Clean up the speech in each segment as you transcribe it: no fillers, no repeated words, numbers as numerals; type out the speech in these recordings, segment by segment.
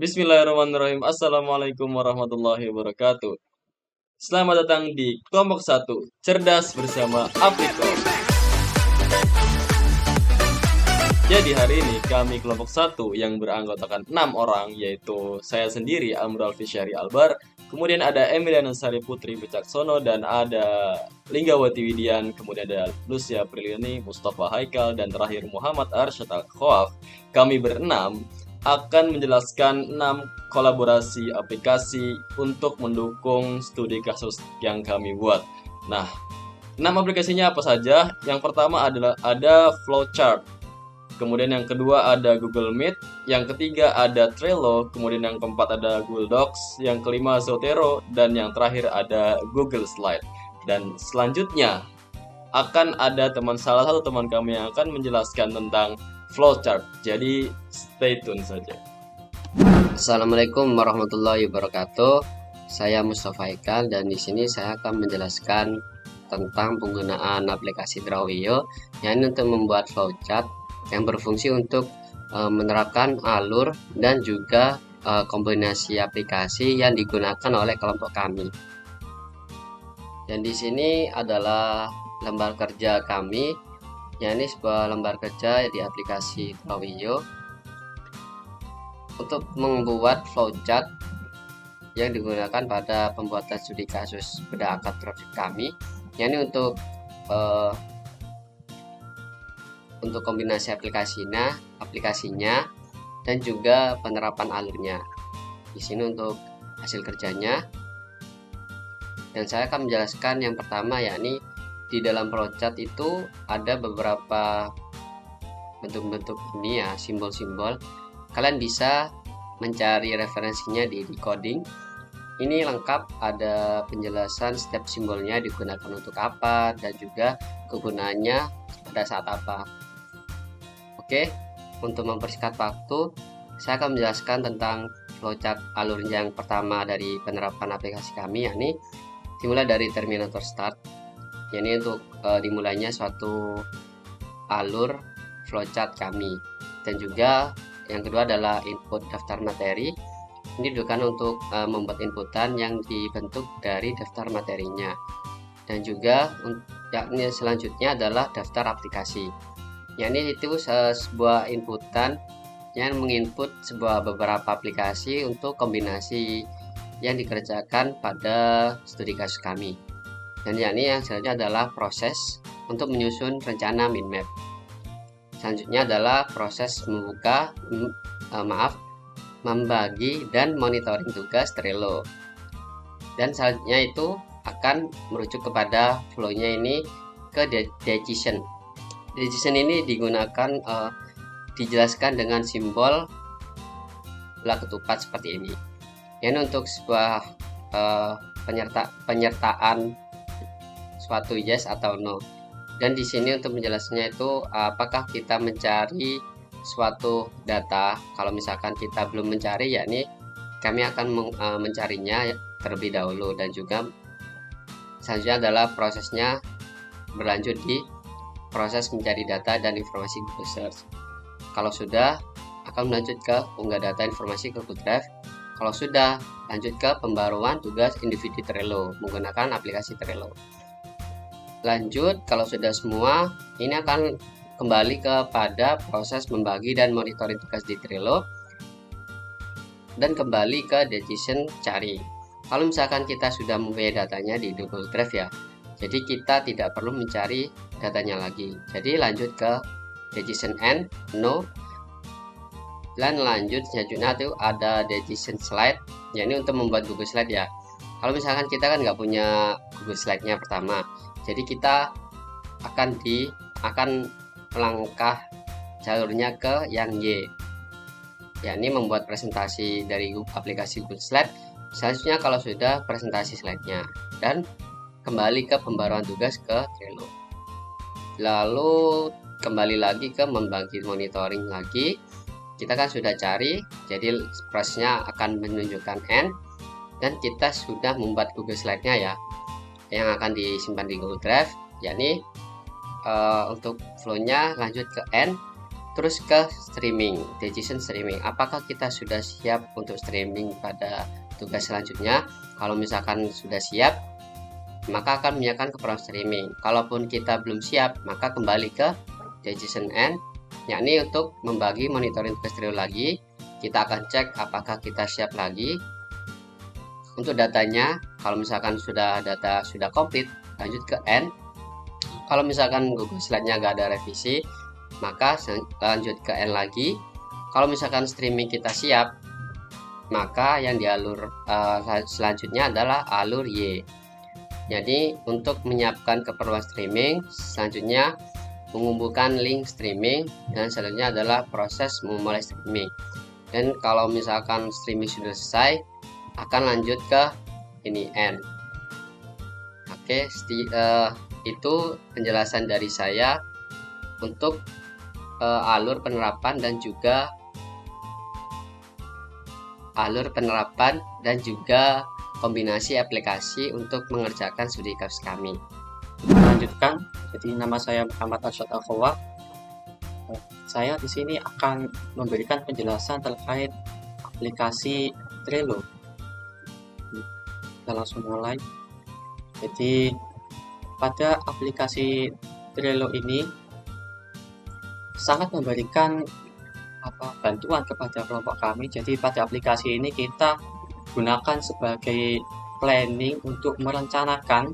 Bismillahirrahmanirrahim. Assalamualaikum warahmatullahi wabarakatuh. Selamat datang di kelompok 1 Cerdas bersama Apriko. Jadi hari ini kami kelompok 1 yang beranggotakan 6 orang, yaitu saya sendiri Amrul Fisyari Albar, kemudian ada Emiliana Sari Putri Wicaksono, dan ada Linggawati Widian, kemudian ada Lucia Priliani, Mustafa Haikal, dan terakhir Muhammad Arsyad Al-Khawaf. Kami berenam akan menjelaskan 6 kolaborasi aplikasi untuk mendukung studi kasus yang kami buat. Nah, 6 aplikasinya apa saja? Yang pertama adalah ada Flowchart. Kemudian yang kedua ada Google Meet, yang ketiga ada Trello, kemudian yang keempat ada Google Docs, yang kelima Zotero, dan yang terakhir ada Google Slide. Dan selanjutnya akan ada salah satu teman kami yang akan menjelaskan tentang flowchart. Jadi stay tune saja. Assalamualaikum warahmatullahi wabarakatuh. Saya Mustafa Haikal dan di sini saya akan menjelaskan tentang penggunaan aplikasi Drawio yang untuk membuat flowchart yang berfungsi untuk menerapkan alur dan juga kombinasi aplikasi yang digunakan oleh kelompok kami. Dan di sini adalah lembar kerja kami, yakni sebuah lembar kerja di aplikasi Drawio untuk membuat flowchart yang digunakan pada pembuatan studi kasus bedah angka trafik kami, yakni untuk kombinasi aplikasinya dan juga penerapan alurnya. Di sini untuk hasil kerjanya, dan saya akan menjelaskan yang pertama, yakni di dalam flowchart itu ada beberapa bentuk-bentuk ini ya, simbol-simbol. Kalian bisa mencari referensinya di decoding. Ini lengkap, ada penjelasan setiap simbolnya digunakan untuk apa dan juga kegunaannya pada saat apa. Oke, untuk mempersingkat waktu, saya akan menjelaskan tentang flowchart alur yang pertama dari penerapan aplikasi kami, yakni dimulai dari Terminator Start. Ini untuk dimulainya suatu alur flowchart kami. Dan juga yang kedua adalah input daftar materi. Ini digunakan untuk membuat inputan yang dibentuk dari daftar materinya. Dan juga yakni selanjutnya adalah daftar aplikasi. Yakni itu sebuah inputan yang menginput beberapa aplikasi untuk kombinasi yang dikerjakan pada studi kasus kami. Dan yakni yang selanjutnya adalah proses untuk menyusun rencana minmap. Selanjutnya adalah proses membagi dan monitoring tugas Trello. Dan selanjutnya itu akan merujuk kepada flow-nya ini ke decision. Decision ini digunakan dijelaskan dengan simbol bola ketupat seperti ini. Ini untuk sebuah penyertaan suatu yes atau no. Dan di sini untuk menjelaskannya itu apakah kita mencari suatu data. Kalau misalkan kita belum mencari, yakni kami akan mencarinya terlebih dahulu. Dan juga selanjutnya adalah prosesnya berlanjut di proses mencari data dan informasi Google Search. Kalau sudah, akan melanjut ke unggah data informasi ke Google Drive. Kalau sudah, lanjut ke pembaruan tugas individu Trello menggunakan aplikasi Trello. Lanjut, kalau sudah semua, ini akan kembali kepada proses membagi dan monitoring tugas di Trello dan kembali ke decision cari. Kalau misalkan kita sudah mempunyai datanya di Google Drive ya, jadi kita tidak perlu mencari datanya lagi. Jadi lanjut ke decision end, no. Dan lanjut selanjutnya itu ada decision slide, yakni untuk membuat Google Slide ya. Kalau misalkan kita kan nggak punya Google Slide-nya pertama, jadi kita akan melangkah jalurnya ke yang Y, yakni membuat presentasi dari aplikasi Google Slide. Selanjutnya kalau sudah presentasi slide-nya, dan kembali ke pembaruan tugas ke Trello. Lalu kembali lagi ke membagi monitoring lagi. Kita kan sudah cari, jadi prosesnya akan menunjukkan end, dan kita sudah membuat Google Slide-nya ya, yang akan disimpan di Google Drive. Yakni untuk flow-nya lanjut ke end, Terus ke streaming, decision streaming. Apakah kita sudah siap untuk streaming pada tugas selanjutnya? Kalau misalkan sudah siap, maka akan menyiapkan ke proses streaming. Kalaupun kita belum siap, maka kembali ke decision end, yakni untuk membagi monitoring tugas Trello lagi. Kita akan cek apakah kita siap lagi. Untuk datanya, kalau misalkan data sudah komplit, lanjut ke end. Kalau misalkan Google Slide-nya nggak ada revisi, maka lanjut ke end lagi. Kalau misalkan streaming kita siap, maka yang dialur selanjutnya adalah alur Y. Jadi untuk menyiapkan keperluan streaming, selanjutnya mengumpulkan link streaming, dan selanjutnya adalah proses memulai streaming. Dan kalau misalkan streaming sudah selesai, akan lanjut ke ini end. Oke, itu penjelasan dari saya untuk alur penerapan dan juga kombinasi aplikasi untuk mengerjakan studi kasus kami. Lanjutkan. Jadi nama saya Muhammad Arsyad Al-Khawwa. Saya di sini akan memberikan penjelasan terkait aplikasi Trello. Kita langsung mulai. Jadi pada aplikasi Trello ini sangat memberikan bantuan kepada kelompok kami. Jadi pada aplikasi ini kita gunakan sebagai planning untuk merencanakan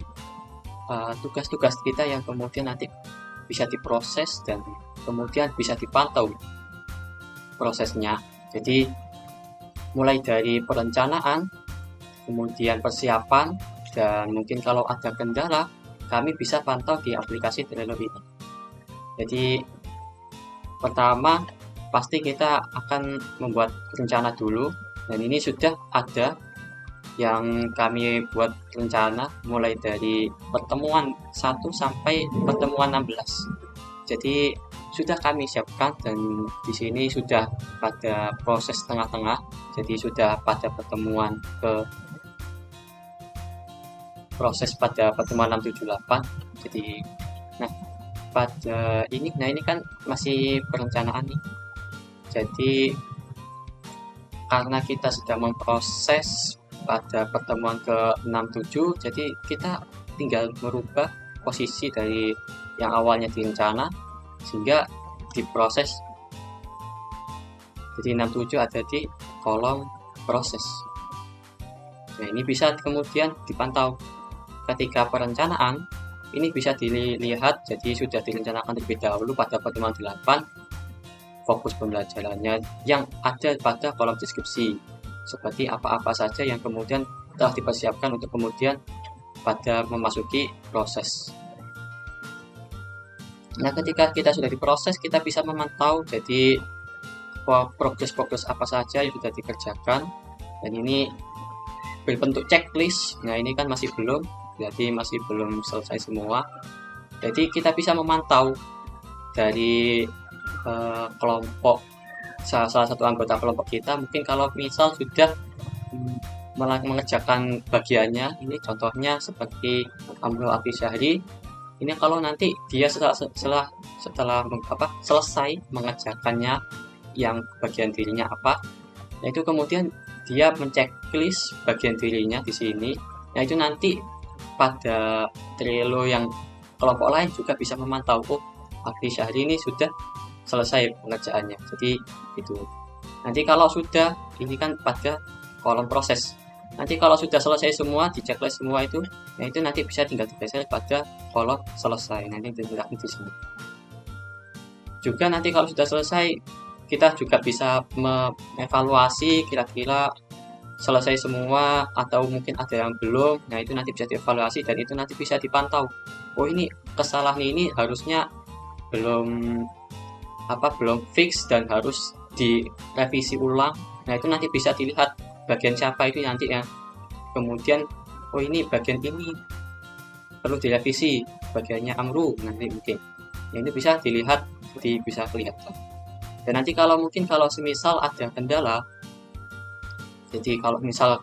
tugas-tugas kita yang kemudian nanti bisa diproses dan kemudian bisa dipantau prosesnya. Jadi mulai dari perencanaan, kemudian persiapan, dan mungkin kalau ada kendala kami bisa pantau di aplikasi Trello ini. Jadi pertama pasti kita akan membuat rencana dulu, dan ini sudah ada yang kami buat rencana mulai dari pertemuan 1 sampai pertemuan 16. Jadi sudah kami siapkan, dan di sini sudah pada proses tengah-tengah. Jadi sudah pada pertemuan proses pada pertemuan 678. Jadi pada ini kan masih perencanaan nih. Jadi karena kita sudah memproses pada pertemuan ke-67, jadi kita tinggal merubah posisi dari yang awalnya direncana sehingga diproses. Jadi 67 ada di kolom proses. Nah, ini bisa kemudian dipantau. Ketika perencanaan, ini bisa dilihat, jadi sudah direncanakan terlebih dahulu pada pertemuan 8, fokus pembelajarannya yang ada pada kolom deskripsi, seperti apa-apa saja yang kemudian telah dipersiapkan untuk kemudian pada memasuki proses. Nah, ketika kita sudah diproses, kita bisa memantau jadi progres apa saja yang sudah dikerjakan, dan ini berbentuk checklist. Nah, ini kan masih belum, jadi masih belum selesai semua. Jadi kita bisa memantau dari kelompok salah satu anggota kelompok kita, mungkin kalau misal sudah mengerjakan bagiannya, ini contohnya seperti Amrul Afi Syahri. Ini kalau nanti dia setelah selesai mengerjakannya yang bagian dirinya apa, nah itu kemudian dia menceklis bagian dirinya di sini. Nah, itu nanti pada Trello yang kelompok lain juga bisa memantau, oh Afi Syahri ini sudah selesai pengerjaannya. Jadi itu. Nanti kalau sudah, ini kan pada kolom proses. Nanti kalau sudah selesai semua, di checklist semua itu, nah itu nanti bisa tinggal digeser pada kolom selesai. Nanti diletakkan di sini. Juga nanti kalau sudah selesai, kita juga bisa mengevaluasi kira-kira selesai semua atau mungkin ada yang belum. Nah, itu nanti bisa dievaluasi dan itu nanti bisa dipantau. Oh, ini kesalahan ini harusnya belum fix dan harus direvisi ulang. Nah, itu nanti bisa dilihat bagian siapa itu nanti yang kemudian, oh ini bagian ini perlu direvisi, bagiannya Amru nanti mungkin. Ya, ini bisa dilihat, jadi bisa kelihatan. Dan nanti kalau semisal ada kendala, jadi kalau misal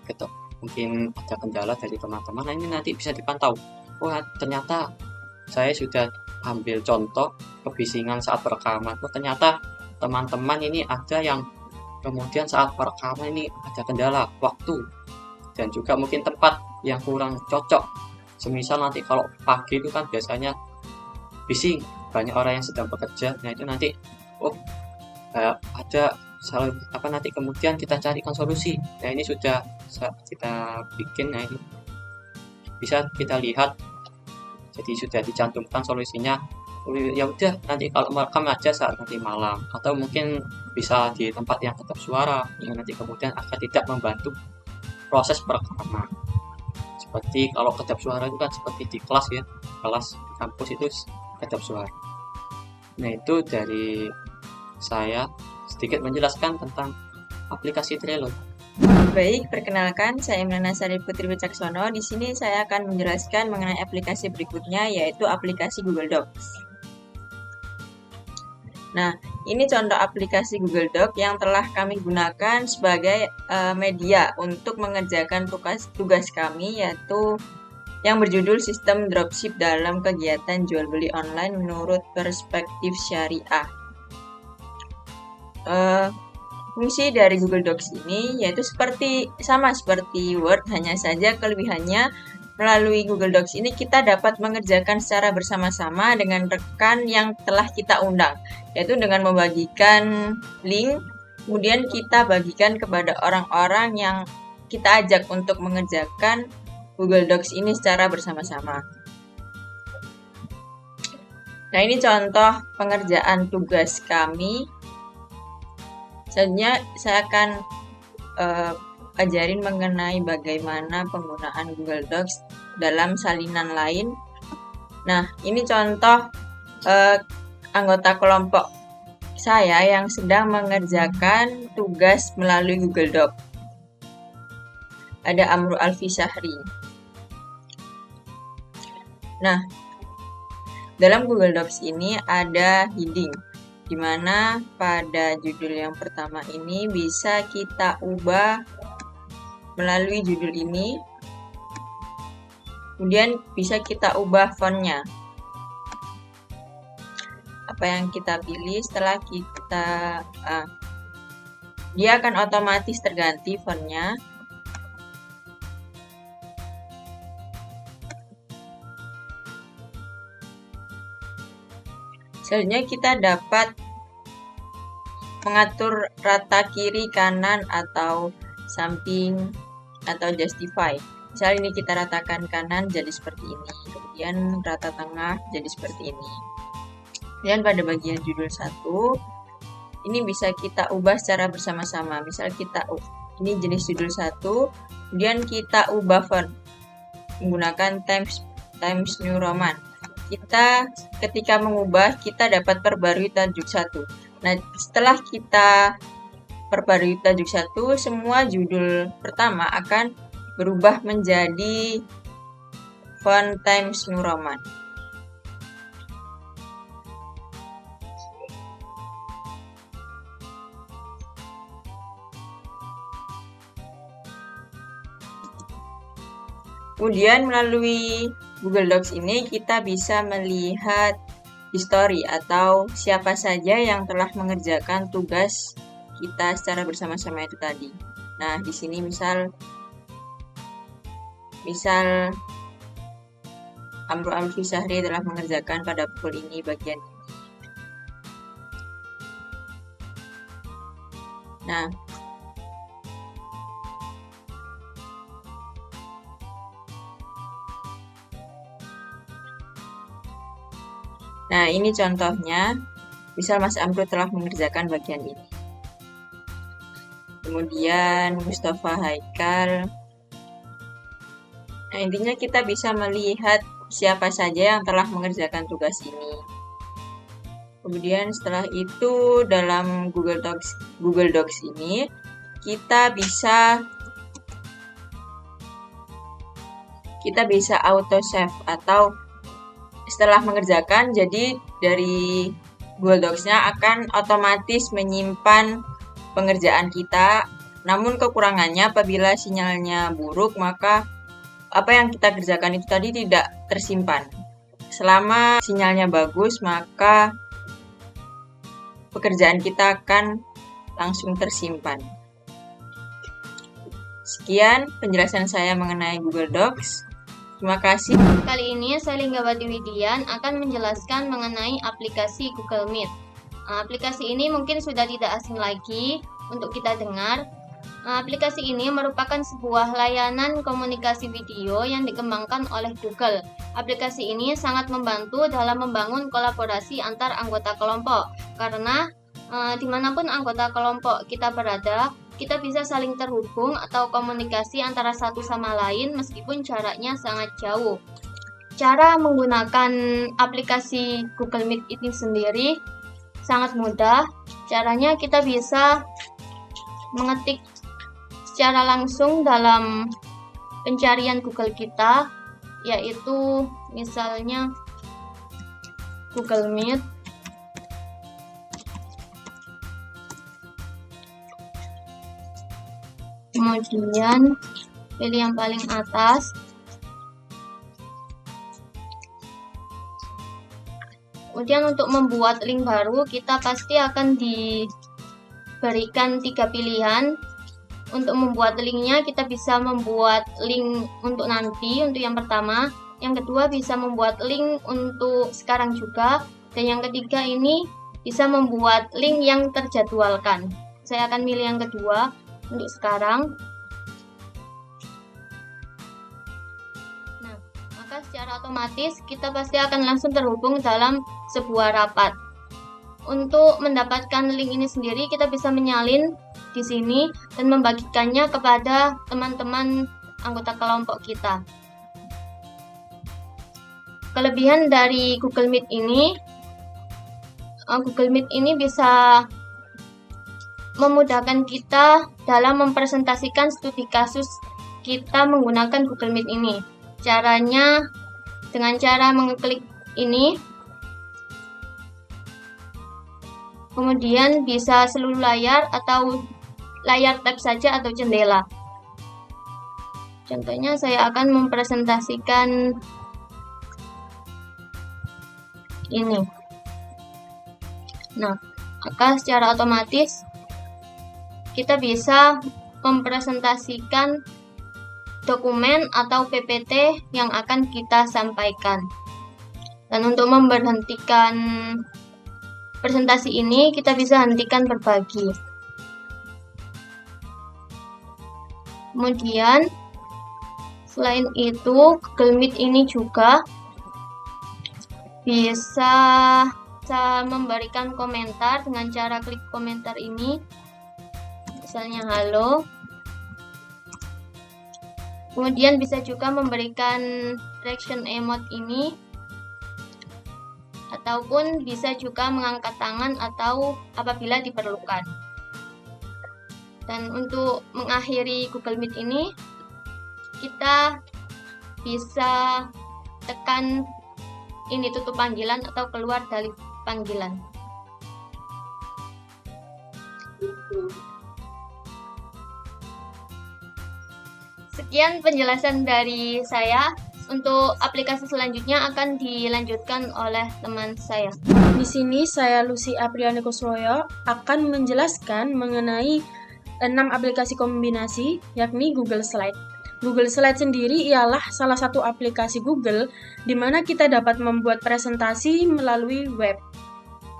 mungkin ada kendala dari teman-teman, nah ini nanti bisa dipantau. Oh, ternyata saya sudah ambil contoh kebisingan saat rekaman. Oh, ternyata teman-teman ini ada yang kemudian saat perekaman ini ada kendala waktu dan juga mungkin tempat yang kurang cocok. Semisal nanti kalau pagi itu kan biasanya bising, banyak orang yang sedang bekerja. Nah itu nanti ada nanti kemudian kita carikan solusi. Nah ini sudah kita bikin. Nah ini bisa kita lihat, jadi sudah dicantumkan solusinya. Ya udah, nanti kalau merekam aja saat nanti malam, atau mungkin bisa di tempat yang kedap suara yang nanti kemudian akan tidak membantu proses perekaman. Seperti kalau kedap suara itu kan seperti di kelas ya, kelas kampus itu kedap suara. Nah itu dari saya sedikit menjelaskan tentang aplikasi Trello. Baik, perkenalkan saya Emiliana Sari Putri Wicaksono. Di sini saya akan menjelaskan mengenai aplikasi berikutnya, yaitu aplikasi Google Docs. Nah, ini contoh aplikasi Google Docs yang telah kami gunakan sebagai media untuk mengerjakan tugas kami, yaitu yang berjudul Sistem Dropship dalam Kegiatan Jual Beli Online Menurut Perspektif Syariah. Fungsi dari Google Docs ini yaitu sama seperti Word, hanya saja kelebihannya melalui Google Docs ini kita dapat mengerjakan secara bersama-sama dengan rekan yang telah kita undang, yaitu dengan membagikan link, kemudian kita bagikan kepada orang-orang yang kita ajak untuk mengerjakan Google Docs ini secara bersama-sama. Nah, ini contoh pengerjaan tugas kami. Selanjutnya saya akan ajarin mengenai bagaimana penggunaan Google Docs dalam salinan lain. Nah, ini contoh anggota kelompok saya yang sedang mengerjakan tugas melalui Google Docs. Ada Amru Alfi Syahri. Nah, dalam Google Docs ini ada heading, di mana pada judul yang pertama ini bisa kita ubah melalui judul ini, kemudian bisa kita ubah fontnya. Apa yang kita pilih setelah dia akan otomatis terganti fontnya. Selanjutnya kita dapat mengatur rata kiri, kanan, atau samping, atau justify. Misal ini kita ratakan kanan jadi seperti ini, kemudian rata tengah jadi seperti ini. Dan pada bagian judul 1, ini bisa kita ubah secara bersama-sama. Misal ini jenis judul 1, kemudian kita ubah font menggunakan Times New Roman. Ketika mengubah, kita dapat perbarui tajuk 1. Nah, setelah kita perbarui tajuk 1, semua judul pertama akan berubah menjadi font Times New Roman. Kemudian melalui Google Docs ini kita bisa melihat history atau siapa saja yang telah mengerjakan tugas kita secara bersama-sama itu tadi. Nah, di sini misal Amru Alfi Syahri telah mengerjakan pada pukul ini bagian ini. Nah, ini contohnya. Misal Mas Amru telah mengerjakan bagian ini. Kemudian Mustafa Haikal. Nah, intinya kita bisa melihat siapa saja yang telah mengerjakan tugas ini. Kemudian setelah itu dalam Google Docs ini kita bisa auto save atau setelah mengerjakan, jadi dari Google Docs-nya akan otomatis menyimpan pengerjaan kita. Namun kekurangannya apabila sinyalnya buruk, maka apa yang kita kerjakan itu tadi tidak tersimpan. Selama sinyalnya bagus, maka pekerjaan kita akan langsung tersimpan. Sekian penjelasan saya mengenai Google Docs. Terima kasih. Kali ini saya Linggawati Widian akan menjelaskan mengenai aplikasi Google Meet. Aplikasi ini mungkin sudah tidak asing lagi untuk kita dengar. Aplikasi ini merupakan sebuah layanan komunikasi video yang dikembangkan oleh Google. Aplikasi ini sangat membantu dalam membangun kolaborasi antar anggota kelompok, karena dimanapun anggota kelompok kita berada, kita bisa saling terhubung atau komunikasi antara satu sama lain meskipun jaraknya sangat jauh. Cara menggunakan aplikasi Google Meet ini sendiri sangat mudah. Caranya kita bisa mengetik secara langsung dalam pencarian Google kita, yaitu misalnya Google Meet. Kemudian pilih yang paling atas. Kemudian untuk membuat link baru, kita pasti akan diberikan 3 pilihan. Untuk membuat linknya, kita bisa membuat link untuk nanti, untuk yang pertama. Yang kedua bisa membuat link untuk sekarang juga. Dan yang ketiga ini bisa membuat link yang terjadwalkan. Saya akan milih yang kedua untuk sekarang. Nah, maka secara otomatis kita pasti akan langsung terhubung dalam sebuah rapat. Untuk mendapatkan link ini sendiri, kita bisa menyalin di sini dan membagikannya kepada teman-teman anggota kelompok kita. Kelebihan dari Google Meet ini bisa memudahkan kita dalam mempresentasikan studi kasus kita menggunakan Google Meet ini. Caranya dengan cara mengeklik ini, kemudian bisa seluruh layar atau layar tab saja atau jendela. Contohnya saya akan mempresentasikan ini. Nah, maka secara otomatis kita bisa mempresentasikan dokumen atau PPT yang akan kita sampaikan. Dan untuk memberhentikan presentasi ini, kita bisa hentikan berbagi. Kemudian, selain itu, Google Meet ini juga bisa memberikan komentar dengan cara klik komentar ini. Misalnya halo. Kemudian bisa juga memberikan reaction emote ini, ataupun bisa juga mengangkat tangan atau apabila diperlukan. Dan untuk mengakhiri Google Meet ini, kita bisa tekan ini tutup panggilan atau keluar dari panggilan. Sekian penjelasan dari saya. Untuk aplikasi selanjutnya akan dilanjutkan oleh teman saya. Di sini saya Lucy Apriani Kuswoyo akan menjelaskan mengenai 6 aplikasi kombinasi, yakni Google Slide. Google Slide sendiri ialah salah satu aplikasi Google di mana kita dapat membuat presentasi melalui web.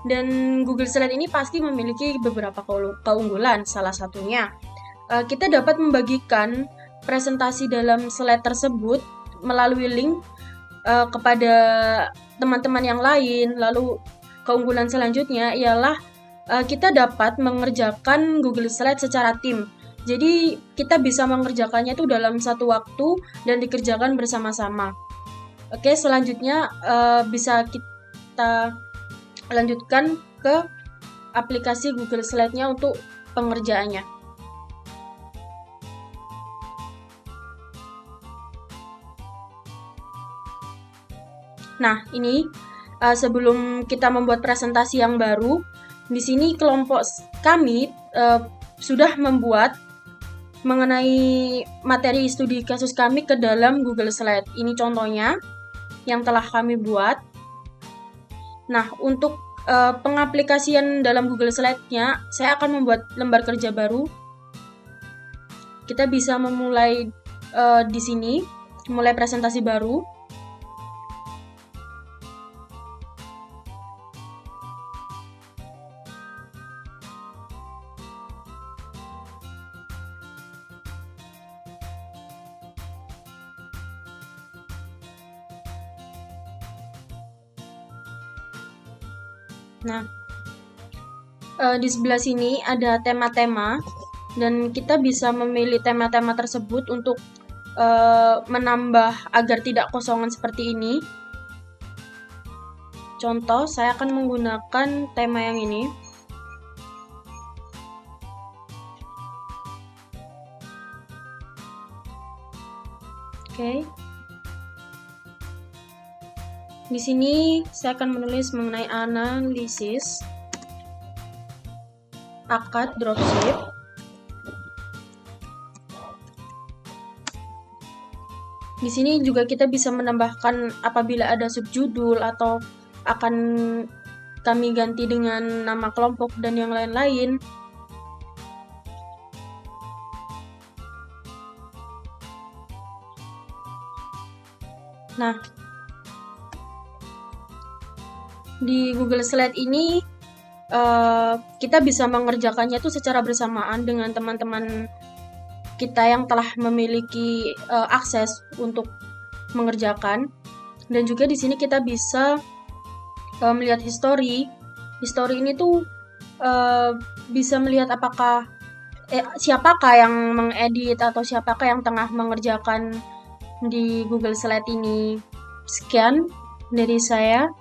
Dan Google Slide ini pasti memiliki beberapa keunggulan. Salah satunya, kita dapat membagikan presentasi dalam slide tersebut melalui link kepada teman-teman yang lain. Lalu keunggulan selanjutnya ialah kita dapat mengerjakan Google Slide secara tim. Jadi kita bisa mengerjakannya itu dalam satu waktu dan dikerjakan bersama-sama. Oke, selanjutnya bisa kita lanjutkan ke aplikasi Google Slide-nya untuk pengerjaannya. Nah, ini sebelum kita membuat presentasi yang baru, di sini kelompok kami sudah membuat mengenai materi studi kasus kami ke dalam Google Slide. Ini contohnya yang telah kami buat. Nah, untuk pengaplikasian dalam Google Slide-nya, saya akan membuat lembar kerja baru. Kita bisa memulai di sini, mulai presentasi baru. Nah, di sebelah sini ada tema-tema, dan kita bisa memilih tema-tema tersebut untuk menambah agar tidak kosongan seperti ini. Contoh, saya akan menggunakan tema yang ini. Oke. Di sini saya akan menulis mengenai analisis akad dropship. Di sini juga kita bisa menambahkan apabila ada subjudul atau akan kami ganti dengan nama kelompok dan yang lain-lain. Nah, di Google Slide ini kita bisa mengerjakannya itu secara bersamaan dengan teman-teman kita yang telah memiliki akses untuk mengerjakan. Dan juga di sini kita bisa melihat history. History ini tuh bisa melihat apakah siapakah yang mengedit atau siapakah yang tengah mengerjakan di Google Slide ini. Sekian dari saya.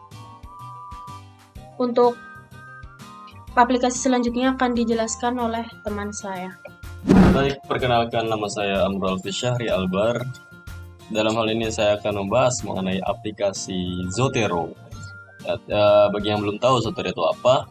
Untuk aplikasi selanjutnya akan dijelaskan oleh teman saya. Baik, perkenalkan, nama saya Amrul Fisyahri Albar. Dalam hal ini saya akan membahas mengenai aplikasi Zotero. Bagi yang belum tahu Zotero itu apa,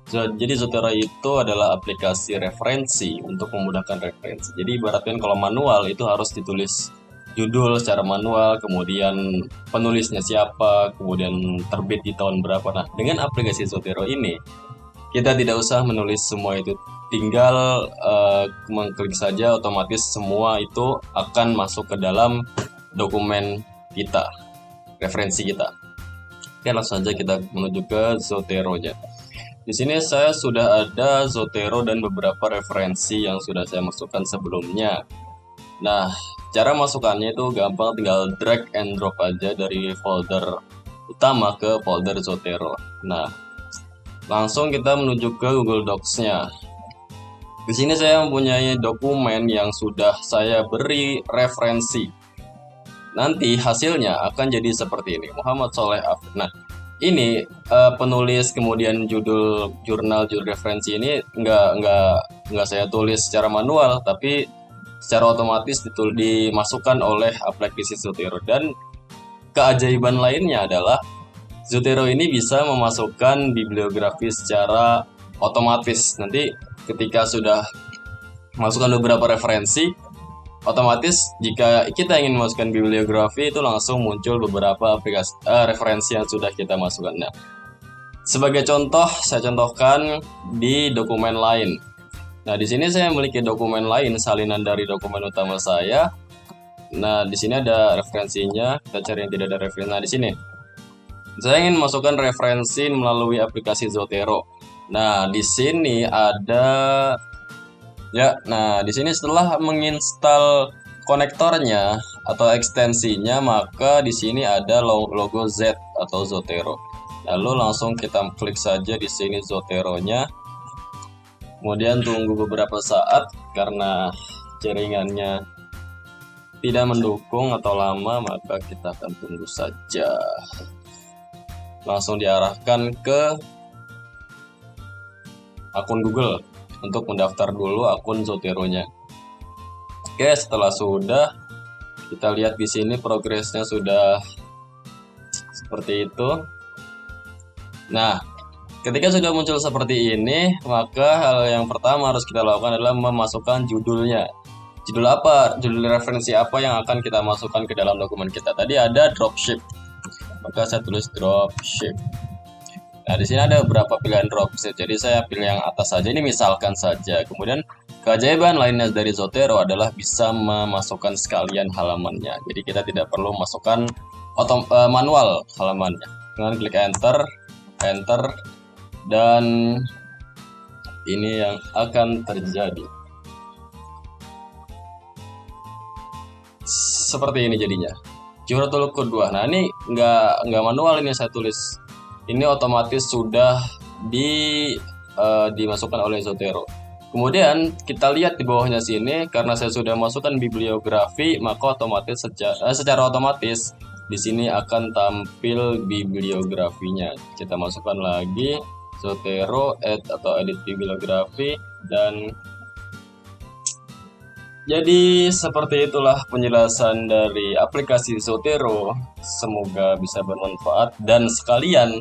jadi Zotero itu adalah aplikasi referensi untuk memudahkan referensi. Jadi ibaratkan kalau manual itu harus ditulis judul secara manual, kemudian penulisnya siapa, kemudian terbit di tahun berapa. Nah, dengan aplikasi Zotero ini, kita tidak usah menulis semua itu. Tinggal mengklik saja, otomatis semua itu akan masuk ke dalam dokumen kita, referensi kita. Oke, langsung saja kita menuju ke Zotero-nya. Di sini saya sudah ada Zotero dan beberapa referensi yang sudah saya masukkan sebelumnya. Nah, cara masukkannya itu gampang, tinggal drag and drop aja dari folder utama ke folder Zotero. Nah, langsung kita menuju ke Google Docs-nya. Di sini saya mempunyai dokumen yang sudah saya beri referensi. Nanti hasilnya akan jadi seperti ini, Muhammad Soleh Afif. Nah, ini penulis kemudian judul jurnal, judul referensi ini nggak saya tulis secara manual, tapi secara otomatis dimasukkan oleh aplikasi Zotero. Dan keajaiban lainnya adalah Zotero ini bisa memasukkan bibliografi secara otomatis. Nanti ketika sudah masukkan beberapa referensi, otomatis jika kita ingin memasukkan bibliografi itu langsung muncul beberapa aplikasi referensi yang sudah kita masukkan. Nah, sebagai contoh, saya contohkan di dokumen lain. Nah, di sini saya memiliki dokumen lain, salinan dari dokumen utama saya. Nah, di sini ada referensinya. Kita cari yang tidak ada referensi. Nah, di sini saya ingin masukkan referensi melalui aplikasi Zotero. Nah, di sini ada nah di sini setelah menginstal konektornya atau ekstensinya, maka di sini ada logo Z atau Zotero. Lalu langsung kita klik saja di sini Zotero-nya. Kemudian tunggu beberapa saat karena jaringannya tidak mendukung atau lama, maka kita akan tunggu saja. Langsung diarahkan ke akun Google untuk mendaftar dulu akun Zotero-nya. Oke, setelah sudah, kita lihat di sini progresnya sudah seperti itu. Nah, ketika sudah muncul seperti ini, maka hal yang pertama harus kita lakukan adalah memasukkan judulnya. Judul apa? Judul referensi apa yang akan kita masukkan ke dalam dokumen kita? Tadi ada dropship, maka saya tulis dropship. Nah, di sini ada beberapa pilihan dropset. Jadi saya pilih yang atas saja. Ini misalkan saja. Kemudian keajaiban lainnya dari Zotero adalah bisa memasukkan sekalian halamannya. Jadi kita tidak perlu masukkan manual halamannya. Dengan klik enter, enter, dan ini yang akan terjadi. Seperti ini jadinya. Juratul kedua. Nah, ini nggak manual, ini saya tulis. Ini otomatis sudah dimasukkan oleh Zotero. Kemudian kita lihat di bawahnya sini, karena saya sudah masukkan bibliografi, maka otomatis secara otomatis di sini akan tampil bibliografinya. Kita masukkan lagi Zotero atau edit bibliografi, dan jadi seperti itulah penjelasan dari aplikasi Zotero. Semoga bisa bermanfaat, dan sekalian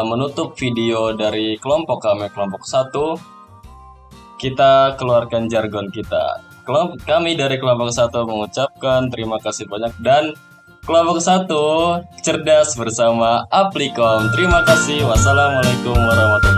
menutup video dari kelompok kami, kelompok 1, kita keluarkan jargon kita. Kami dari kelompok 1 mengucapkan terima kasih banyak, dan kelompok 1 cerdas bersama Applikom. Terima kasih. Wassalamualaikum warahmatullahi wabarakatuh.